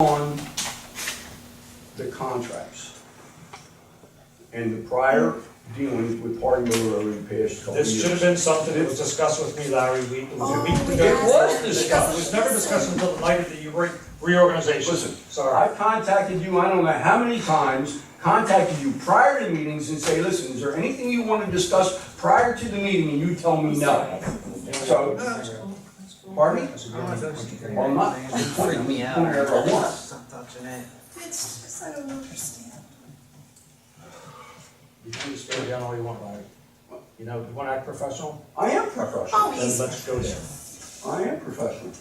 on the contracts and the prior dealings with Harding Miller over the past couple of years. This should have been something that was discussed with me, Larry, it was a week ago. It was discussed. It was never discussed until the night of the reorganization. Listen, Sorry. I contacted you, I don't know how many times, contacted you prior to meetings and say, listen, is there anything you want to discuss prior to the meeting? And you tell me no. So, pardon me? Well, I'm not. Freak me out. Whenever I want. Stop touching that. It's just, I don't understand. You can just go down all you want, Larry. You know, you want to act professional? I am professional. Oh, Then he's. let's go there. I am professional.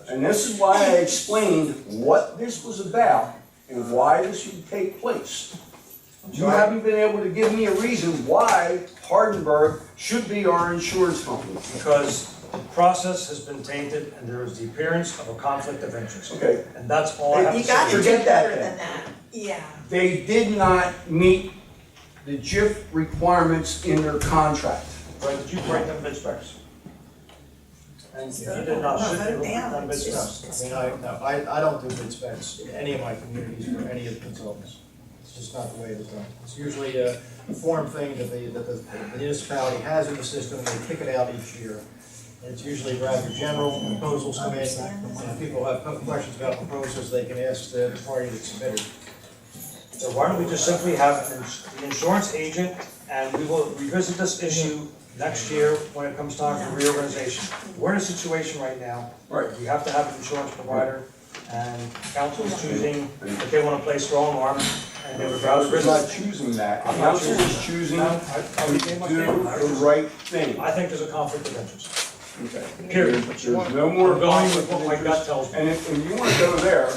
And this is why I explained what this was about and why this should take place. You haven't been able to give me a reason why Hardenberg should be our insurance company. Because the process has been tainted and there is the appearance of a conflict of interest. Okay. And that's all I have to You gotta say. do Forget that better then. than that. Yeah. They did not meet the JIF requirements in their contract. Right, did you break them bid specs? And If you did not, No, should put it you down. have done bid It's specs? I don't do bid specs in any of my communities for any of the consultants. It's just not the way it's done. It's usually a form thing that the municipality has in the system, and they kick it out each year. And it's usually rather general, proposals come in, and if people have questions about proposals, they can ask the party that submitted. So why don't we just simply have the insurance agent, and we will revisit this issue next year when it comes time for reorganization. We're in a situation right now, Right. we have to have an insurance provider, and council is choosing if they want to play strong arm, and they would rather. Council's not choosing that. Council is choosing No, to I gave my do statement. the right thing. I think there's a conflict of interest. Okay. Period. There's no more We're going with conflict what of my gut interest. tells me. And if you want to go there,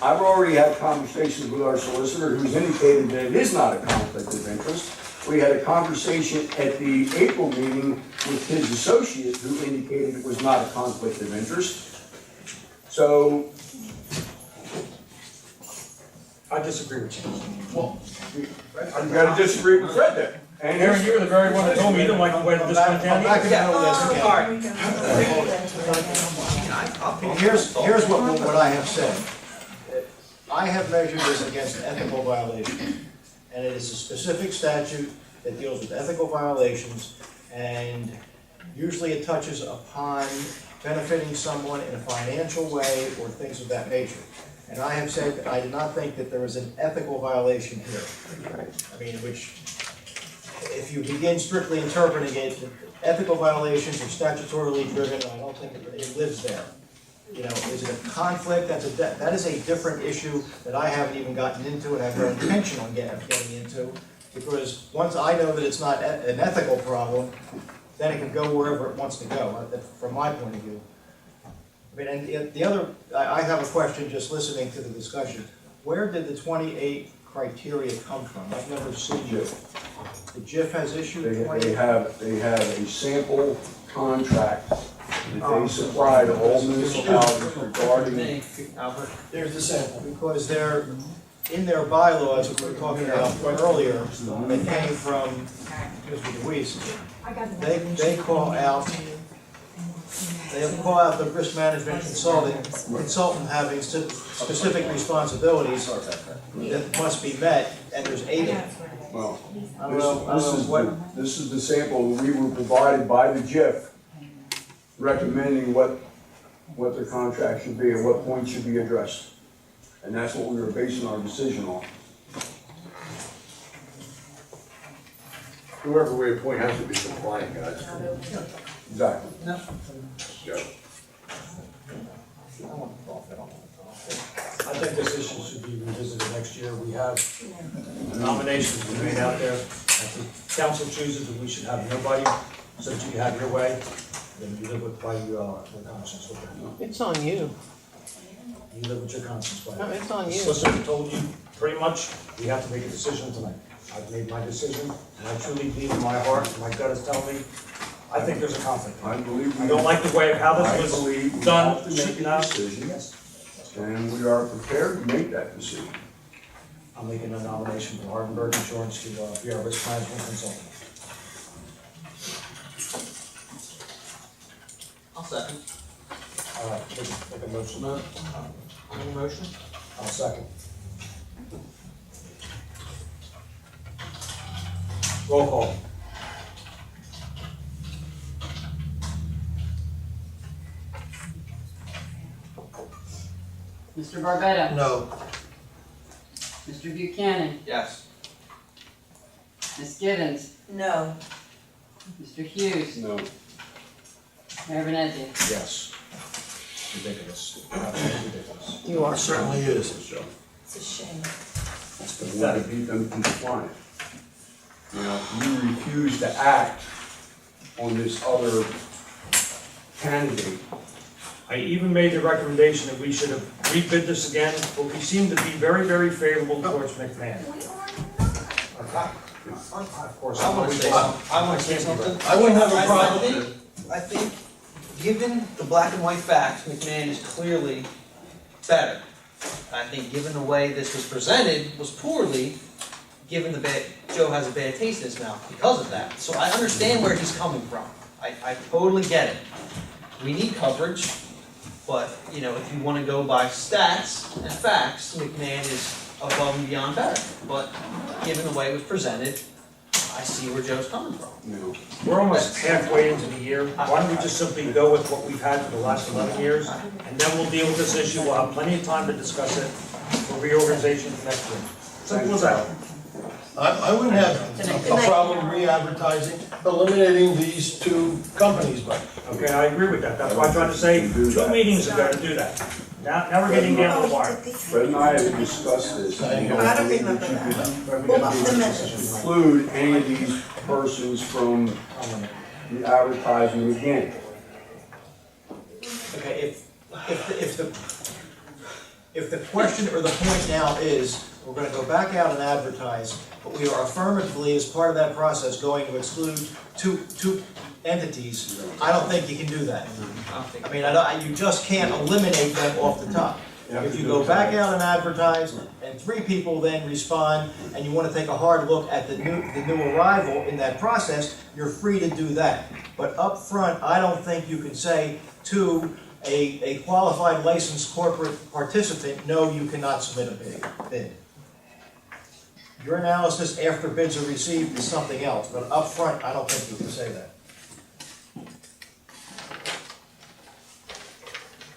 I've already had conversations with our solicitor who's indicated that it is not a conflict of interest. We had a conversation at the April meeting with his associate who indicated it was not a conflict of interest. So, I disagree with you. you gotta disagree with Fred there. And Aaron, you were the very one that told me you didn't like the way that this went down. I'm back in the middle of this again. Here's what I have said. I have measured this against ethical violations, and it is a specific statute that deals with ethical violations, and usually it touches upon benefiting someone in a financial way or things of that nature. And I have said that I do not think that there is an ethical violation here. I mean, which, if you begin strictly interpreting it, ethical violations are statutorily driven, and I don't think it lives there. You know, is it a conflict? That is a different issue that I haven't even gotten into and have no intention on getting into. Because once I know that it's not an ethical problem, then it can go wherever it wants to go, from my point of view. I mean, and the other, I have a question just listening to the discussion. Where did the 28 criteria come from? I've never seen it. The JIF has issued they 28? have a sample contract that they supply to all municipalities regarding. There's the sample, because they're, in their bylaws, which we were talking about earlier, they came from, Mr. DeWeese, they call out the risk management consultant having specific responsibilities that must be met, and there's 8 of them. Well, I don't know this is the sample that we were provided by the JIF, recommending what their contract should be and what points should be addressed. And that's what we were basing our decision on. Whoever we appoint has to be compliant, guys. Exactly. Joe. I think this issue should be revisited next year. We have nominations we made out there. If the council chooses that we should have nobody, since you have your way, then you live with by your conscience. with it. It's on you. You live with your conscience by No, it. it's on The you. solicitor told you, pretty much, we have to make a decision tonight. I've made my decision, and I truly believe in my heart, my gut is telling me, I think there's a conflict. I believe I don't like the way of how I this was believe we done. have to make a decision, and we are prepared to make that decision. I'm making a nomination for Hardenberg Insurance to be our risk management consultant. I'll second. Make a motion. Any motion? I'll second. Roll call. Mr. Barbetta? No. Mr. Buchanan? Yes. Ms. Givens? No. Mr. Hughes? No. Mayor Benetti? Yes. Ridiculous. Absolutely ridiculous. You are. Certainly is. It's a shame. We want to beat them compliant. You know, you refuse to act on this other candidate. I even made the recommendation that we should have rebid this again, but we seem to be very, very favorable towards McMahon. We are Okay. Of course. I wanna say something. I wanna say something. I wouldn't have a problem. I think, given the black and white facts, McMahon is clearly better. I think given the way this was presented was poorly, given the bad, Joe has a bad taste in his mouth because of that. So I understand where he's coming from. I totally get it. We need coverage, but, you know, if you wanna go by stats and facts, McMahon is above and beyond better. But given the way it was presented, I see where Joe's coming from. You know, We're almost halfway into the year. Why don't we just simply go with what we've had for the last 11 years? And then we'll deal with this issue. We'll have plenty of time to discuss it for reorganization for next year. Simple as that. I wouldn't have a problem re-advertising, eliminating these two companies, but Okay, I agree with that. That's why I tried to say 2 meetings ago to do that. Now we're getting down to the wire. Fred and I have discussed this. I don't I don't remember that. What about the minutes? Include any of these persons from the advertising again. Okay, if the question or the point now is, we're gonna go back out and advertise, but we are affirmatively, as part of that process, going to exclude two entities, I don't think you can do that. I mean, you just can't eliminate them off the top. If you go back out and advertise, and 3 people then respond, and you wanna take a hard look at the new arrival in that process, you're free to do that. But up front, I don't think you can say to a qualified licensed corporate participant, no, you cannot submit a bid. Your analysis after bids are received is something else, but up front, I don't think you can say that.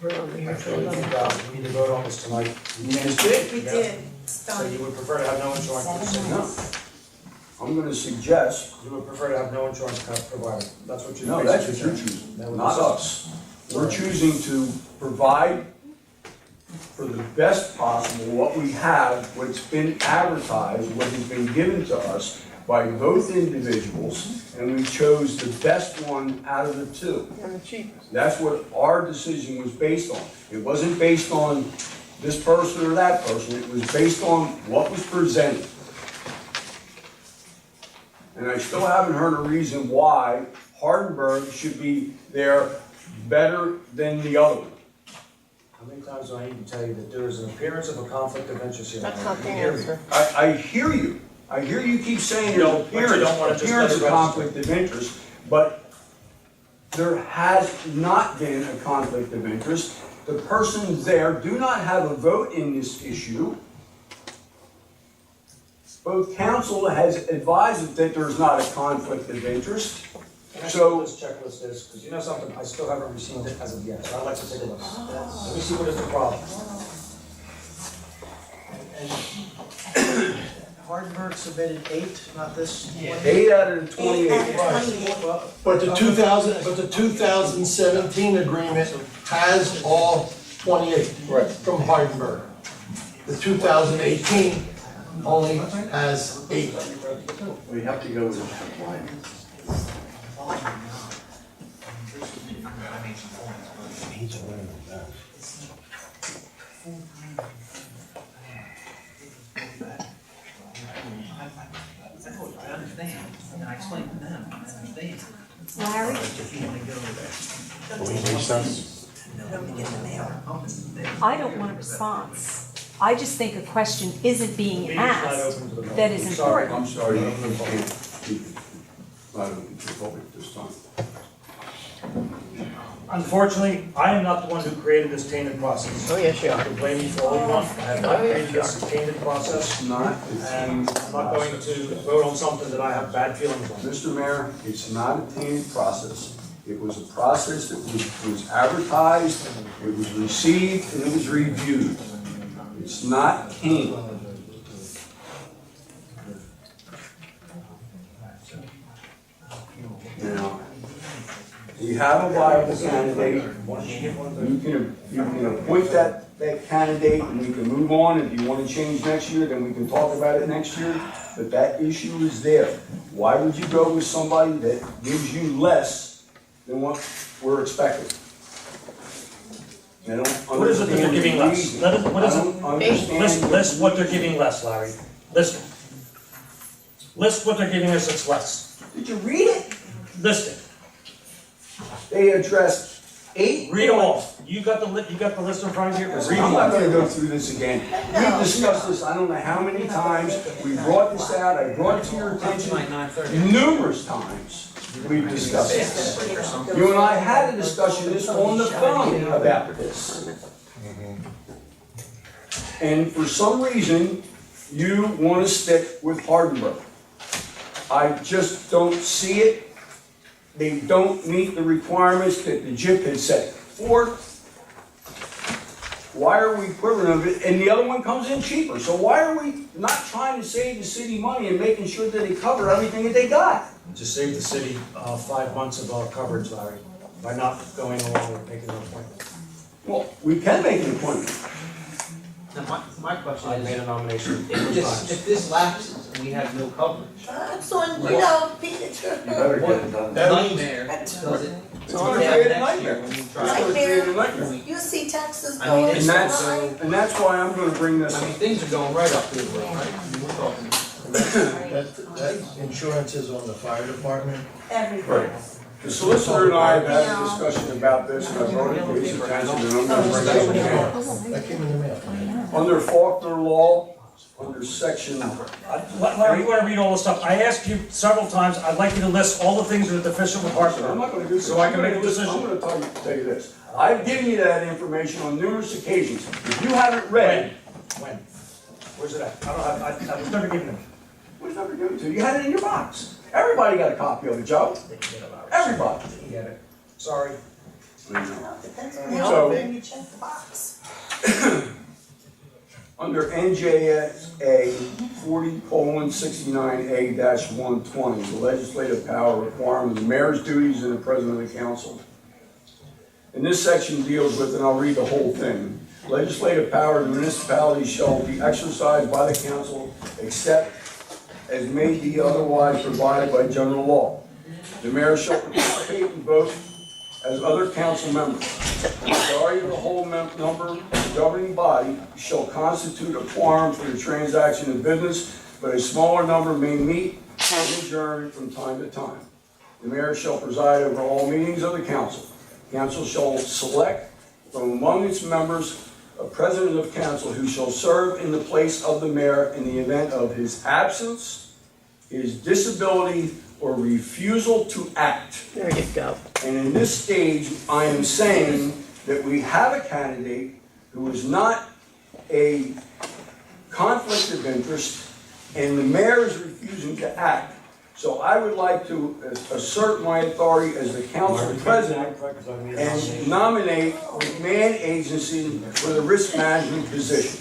Actually, we need to vote on this tonight. You just did. We did. It's So you done. would prefer to have no insurance for the city? No. I'm gonna suggest, You would prefer to have no insurance provider? That's what you're no, that's what basically you're saying. choosing, That would not be- us. We're choosing to provide for the best possible what we have, what's been advertised, what has been given to us by both individuals, and we chose the best one out of the 2. That's what our decision was based on. It wasn't based on this person or that person, it was based on what was presented. And I still haven't heard a reason why Hardenberg should be there better than the other one. How many times do I need to tell you that there is an appearance of a conflict of interest here? That's not the Hear me. answer. I hear you. I hear you keep saying You there's don't- but you don't wanna just let appearance it of register. conflict of interest, but there has not been a conflict of interest. The persons there do not have a vote in this issue. Both council has advised that there's not a conflict of interest. Can I see So- what this checklist is? Because you know something, I still haven't received it as of yet, so I'd like to take a look. Let me see what is the problem. And Hardenberg submitted 8, not this 20? 8 out of the 8 out 28. of 28. Well, but the 2017 agreement has all 28 Right. from Hardenberg. The 2018 only has 8. We have to go with compliance. I understand, and I explained to them, I understand. Larry, If you wanna go there. let me get the mail. I don't want a response. I just think a question isn't being Meeting's not asked open to the public. that is I'm sorry. important. I'm sorry, you can't speak. Not open to the public this time. Unfortunately, I am not the one who created this tainted process. Oh, yes, you You can blame me for all you want, I have not created this tainted process, It's not. and I'm not going to vote on something that I have bad feelings on. Mr. Mayor, it's not a tainted process. It was a process that was advertised, it was received, and it was reviewed. It's not tainted. You know, you have a viable candidate, you can appoint that candidate, and we can move on. If you want to change next year, then we can talk about it next year, but that issue is there. Why would you go with somebody that gives you less than what we're expecting? I don't What is it that they're understand giving the less? reason. What is I it? don't understand List what they're giving less, Larry. List it. List what they're giving us that's less. Did you read it? List it. They addressed 8 Read them points. all. You got the list in front of you? Read I'm them not all. gonna go through this again. We've discussed this, I don't know how many times, we brought this out, I brought it to your attention Like 9:30. numerous times. We've discussed this. You and I had a discussion this on the phone about this. And for some reason, you wanna stick with Hardenberg. I just don't see it. They don't meet the requirements that the JIP had set forth. Why are we quivering of it? And the other one comes in cheaper. So why are we not trying to save the city money and making sure that they cover everything that they got? To save the city 5 months of our coverage, Larry, by not going along with making an appointment. Well, we can make an appointment. Now, my question I made is, a nomination if numerous times. this lapses and we have no coverage, It's on, You better get it done. That means- nightmare does it? It's gonna create a nightmare. When you It's try. gonna create a nightmare. You see taxes I mean, going it's And so high. that's why I'm gonna bring this I mean, up. things are going right up to the roof, right? I mean, we're talking. That insurance is on the fire department. Everywhere. The solicitor and I have had a discussion about this, and I brought it to his attention, and I'm gonna bring it up again. That came in the mail. Under Faulkner law, under section, Larry, you wanna read all this stuff? I asked you several times, I'd like you to list all the things that are deficient with I'm Hartford. not gonna do this. So I can make a I'm decision. gonna tell you this. I've given you that information on numerous occasions. If you haven't read, When? Where's it at? I don't have, I was never given it. what's never given to you? You had it in your box. Everybody got a copy of it, Joe. Didn't get it, Larry. Everybody. Didn't get it. Sorry. Depends on So- how you check the box. Under NJSA 40:69A-120, the legislative power requirement, the mayor's duties and the president of the council. And this section deals with, and I'll read the whole thing, legislative power of municipalities shall be exercised by the council except as may be otherwise provided by general law. The mayor shall participate and vote as other council members. The majority of the whole number of the governing body shall constitute a quorum for the transaction of business, but a smaller number may meet and adjourn from time to time. The mayor shall preside over all meetings of the council. Council shall select from among its members a president of council who shall serve in the place of the mayor in the event of his absence, his disability, or refusal to act. There you go. And in this stage, I am saying that we have a candidate who is not a conflict of interest, and the mayor is refusing to act. So I would like to assert my authority as the council president and nominate the McMahon Agency for the risk management position.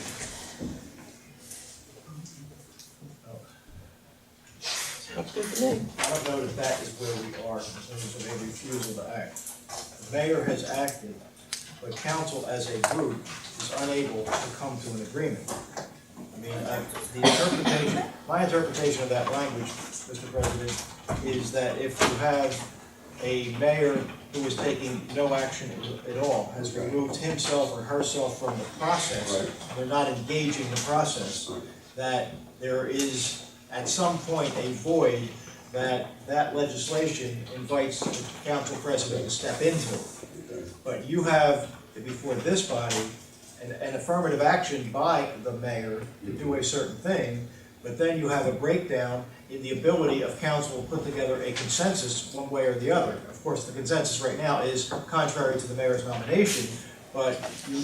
Sounds good to me. I don't know that that is where we are in terms of a refusal to act. The mayor has acted, but council as a group is unable to come to an agreement. I mean, my interpretation of that language, Mr. President, is that if you have a mayor who is taking no action at all, has removed himself or herself from the process, they're not engaging the process, that there is at some point a void that legislation invites the council president to step into. But you have before this body an affirmative action by the mayor to do a certain thing, but then you have a breakdown in the ability of council to put together a consensus one way or the other. Of course, the consensus right now is contrary to the mayor's nomination, but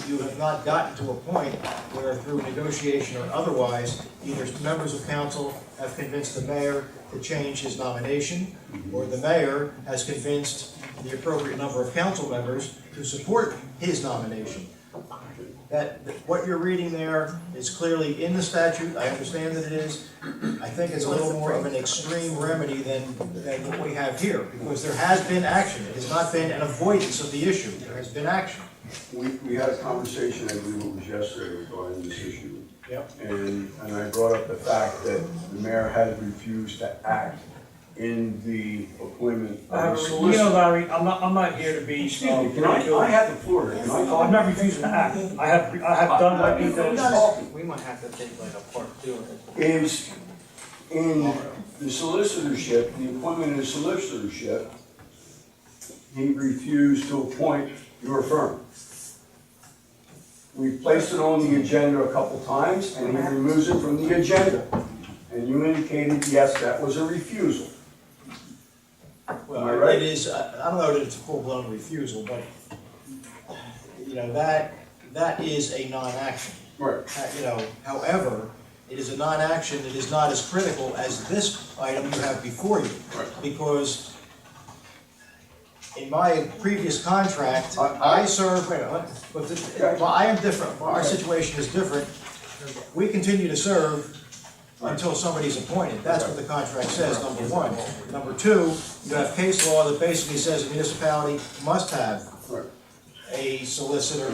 you have not gotten to a point where through negotiation or otherwise, either members of council have convinced the mayor to change his nomination, or the mayor has convinced the appropriate number of council members to support his nomination. What you're reading there is clearly in the statute, I understand that it is. I think it's a little more of an extreme remedy than what we have here, because there has been action. It has not been an avoidance of the issue, there has been action. We had a conversation, I believe it was yesterday, regarding this issue. Yep. And I brought up the fact that the mayor has refused to act in the appointment of the You solicitor. know, Larry, I'm not here to be. Excuse me, can I have the floor here, can I I'm talk? not refusing to act. I have done my due diligence. We might have to take like a part two of it. Is in the solicitorship, the appointment of the solicitorship, he refused to appoint your firm. We placed it on the agenda a couple times, and he removes it from the agenda. And you indicated, yes, that was a refusal. Well, Am I right? it is, I don't know that it's a full-blown refusal, but, you know, that is a non-action. Right. However, it is a non-action that is not as critical as this item you have before you. Right. Because in my previous contract, I served, wait a minute, but well, I am different, our situation is different. We continue to serve until somebody's appointed, that's what the contract says, number one. Number two, you have case law that basically says a municipality must have Right. a solicitor,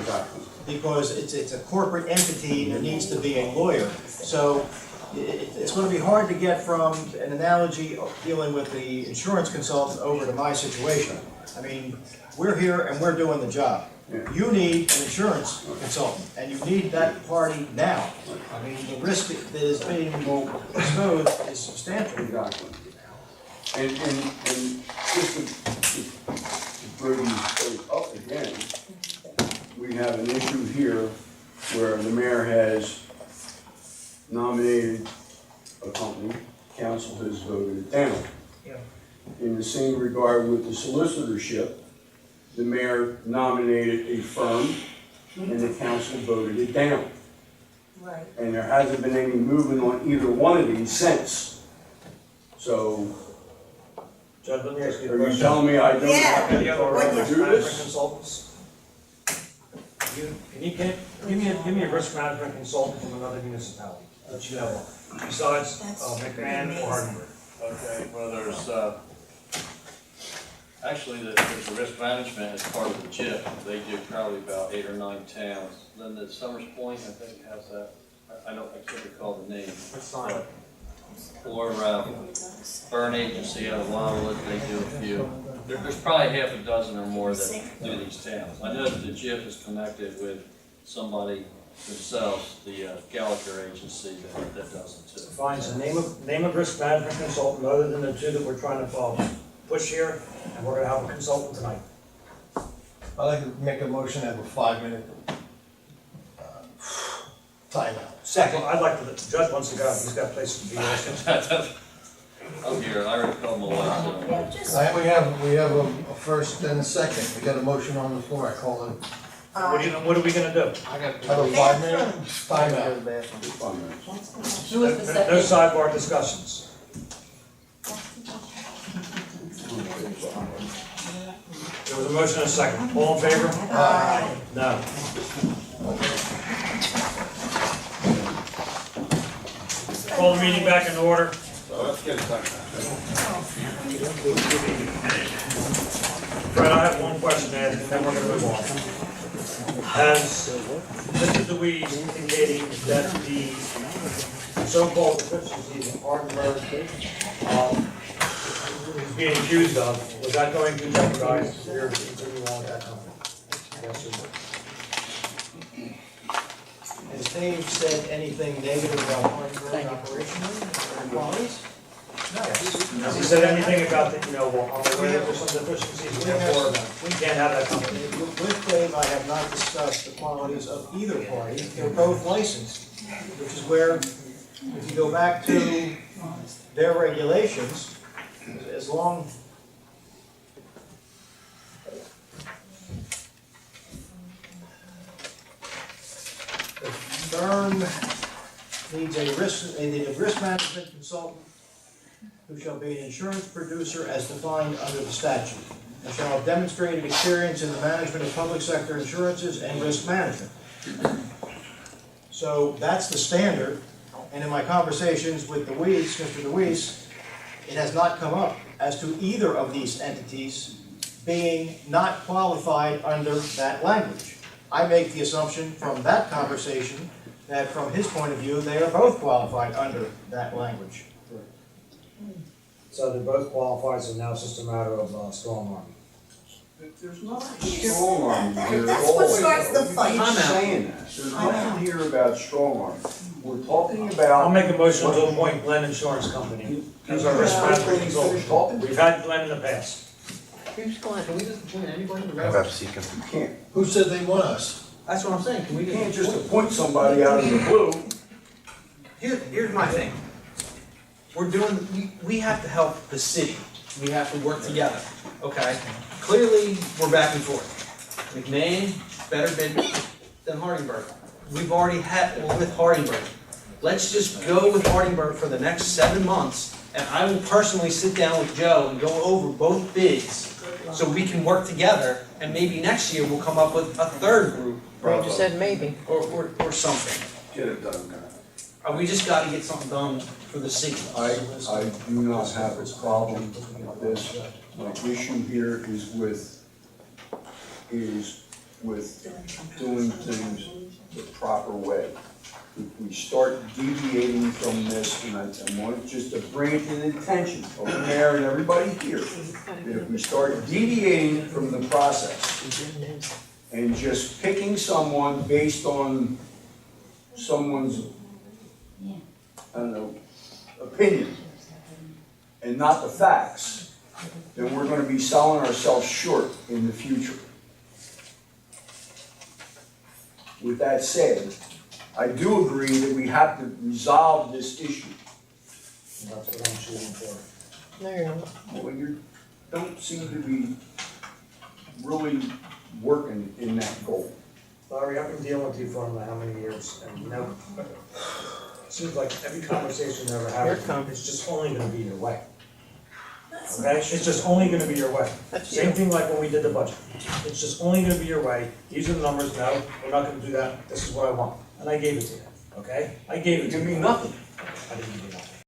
because it's a corporate entity and there needs to be a lawyer. So it's gonna be hard to get from an analogy of dealing with the insurance consultant over to my situation. I mean, we're here and we're doing the job. Yeah. You need an insurance consultant, and you need that party now. I mean, the risk that is being exposed is substantial. Exactly. And just to bring these things up again, we have an issue here where the mayor has nominated a company, council has voted it down. Yeah. In the same regard with the solicitorship, the mayor nominated a firm and the council voted it down. Right. And there hasn't been any movement on either one of these since. So, Judge, let me ask you a are you question. telling me I don't Yeah. have Any any other authority to risk do management this? consultants? Give me a risk management consultant from another municipality that you know of, besides McMahon or Hardenberg. Okay, well, there's, actually, there's a risk management as part of the JIP. They do probably about 8 or 9 towns. Then the Summers Point, I think, has that. I can't recall the name. It's fine. Or Burn Agency out of Wildwood, they do a few. There's probably half a dozen or more that do these towns. I know that the JIP is connected with somebody themselves, the Gallagher Agency that does it too. Fine, so name of risk management consultant other than the two that we're trying to push here, and we're gonna have a consultant tonight. I'd like to make a motion to have a 5-minute timeout. Second, I'd like to, the judge wants to go, he's got places to be also. I'm here, I already called my wife, so. Yeah, just, We have a first and a second, we got a motion on the floor, I call it, What are we gonna do? I got have a 5-minute timeout. Who was the No second? sidebar discussions. There was a motion and a second. All in favor? No. Call the meeting back in order. Fred, I have one question to ask, and then we're gonna move on. Has Mr. DeWeese indicating that the so-called deficiencies in Hardenberg, is being accused of, was that going to jeopardize your continuing on with that company? Yes or no? Has Dave said anything negative about Hardenberg operationally or qualities? Has he said anything about the, well, I'm aware that there's some deficiencies, therefore, we can't have that company? With Dave, I have not discussed the qualities of either party. They're both licensed, which is where if you go back to their regulations, as long the firm needs they need a risk management consultant who shall be an insurance producer as defined under the statute, and shall have demonstrated experience in the management of public sector insurances and risk management. So that's the standard, and in my conversations with Mr. DeWeese, it has not come up as to either of these entities being not qualified under that language. I make the assumption from that conversation that from his point of view, they are both qualified under that language. So they're both qualified, so now it's just a matter of strong arm. There's nothing strong arm here. That's what starts the fight. Keep I'm out. saying that. There's nothing here about strong arm. We're talking I'll about. make a motion to appoint Glenn Insurance Company as our risk management consultant. We've had Glenn in the past. Who's going? Can we just appoint anybody? You can't. Who said they want us? That's what I'm saying, can we You can't just appoint somebody out of the blue. Here's my thing. We have to help the city. We have to work together, okay? Clearly, we're back and forth. McMahon, better bid than Hardingburg. We've already had, with Hardingburg. Let's just go with Hardingburg for the next 7 months, and I will personally sit down with Joe and go over both bids, so we can work together, and maybe next year we'll come up with a third group, You just said maybe. or something. Get it done, guys. We just gotta get something done for the city. I do not have a problem with this. My issue here is with doing things the proper way. If we start deviating from this, and I want just to bring it to the attention of the mayor and everybody here, that if we start deviating from the process and just picking someone based on someone's, I don't know, opinion, and not the facts, then we're gonna be selling ourselves short in the future. With that said, I do agree that we have to resolve this issue. And that's what I'm shooting for. No, you're not. Well, you don't seem to be really working in that goal. Larry, I've been dealing with you for I don't know how many years, and you know, it seems like every conversation we ever Here it have, comes. it's just only gonna be your way. Okay, it's just only gonna be your way. That's Same you. thing like when we did the budget. It's just only gonna be your way. These are the numbers, no, we're not gonna do that, this is what I want. And I gave it to you, okay? I gave it to Give you. me nothing. I didn't give you nothing.